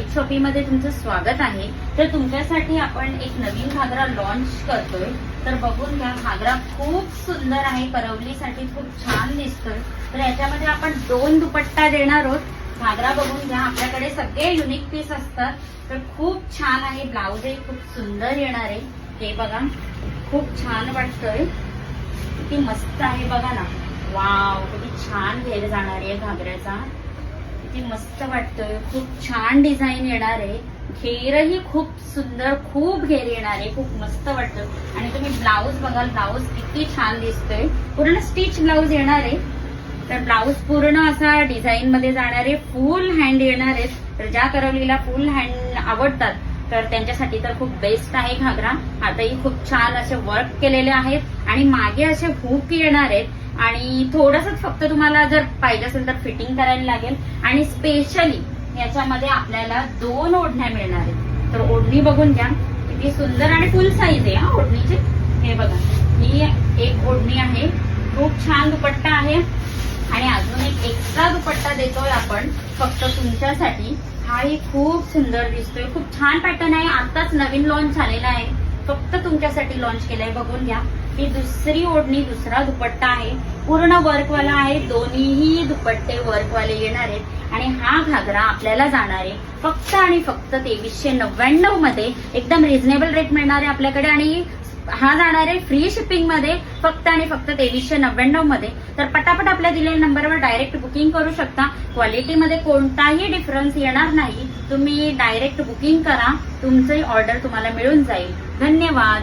कवित शॉपीमध्ये तुमचं स्वागत आहे। तर तुमच्यासाठी आपण एक नवीन घागरा लॉन्च करतोय। तर बघून घ्या, घागरा खूप सुंदर आहे, करवलीसाठी खूप छान दिसतोय। तर याच्यामध्ये आपण 2 दुपट्टा देणार आहोत। घागरा बघून घ्या, आपल्याकडे सगळे युनिक पीस असतात। तर खूप छान आहे, ब्लाउज ही खूप सुंदर येणार आहे। हे बघा, खूप छान वाटतोय, किती मस्त आहे बघा ना। वाव, किती छान घेर जाणार आहे घागऱ्याचा, किती मस्त वाटतोय। खूप छान डिझाईन येणार आहे, घेरही खूप सुंदर, खूप घेर येणार आहे, खूप मस्त वाटतं। आणि तुम्ही ब्लाऊज बघाल, ब्लाऊज किती छान दिसतोय, पूर्ण स्टिच ब्लाऊज येणार आहे। तर ब्लाऊज पूर्ण असा डिझाईन मध्ये जाणार आहे, फुल हँड येणार आहे। तर ज्या करवलीला फुल हँड आवडतात तर त्यांच्यासाठी तर खूप बेस्ट आहे घागरा। आताही खूप छान असे वर्क केलेले आहेत आणि मागे असे हुक येणार आहेत आणि थोडंसं फक्त तुम्हाला जर पाहिजे असेल तर फिटिंग करायला लागेल। आणि स्पेशली याच्यामध्ये आपल्याला 2 ओढण्या मिळणार आहेत। तर ओढणी बघून घ्या, किती सुंदर आणि फुल साईज आहे हा ओढणीची। हे बघा, ही एक ओढणी आहे, खूप छान दुपट्टा आहे आणि अजून एक एक्स्ट्रा दुपट्टा देतोय आपण फक्त तुमच्यासाठी। हाही खूप सुंदर दिसतोय, खूप छान पॅटर्न आहे, आताच नवीन लॉन्च झालेला आहे, फक्त तुमच्यासाठी लॉन्च केलाय। बघून घ्या, ही दुसरी ओढणी, दुसरा दुपट्टा आहे, पूर्ण वर्कवाला आहे, दोन्हीही दुपट्टे वर्कवाले येणार आहेत। आणि हा घागरा आपल्याला जाणार आहे फक्त आणि फक्त 2399 मध्ये, एकदम रिझनेबल रेट मिळणार आहे आपल्याकडे। आणि हा जाणार आहे फ्री शिपिंग मध्ये, फक्त आणि फक्त 2399 मध्ये। तर पटापट आपल्या दिलेल्या नंबरवर डायरेक्ट बुकिंग करू शकता। क्वालिटीमध्ये कोणताही डिफरन्स येणार नाही, तुम्ही डायरेक्ट बुकिंग करा, तुमची ऑर्डर तुम्हाला मिळून जाईल। धन्यवाद।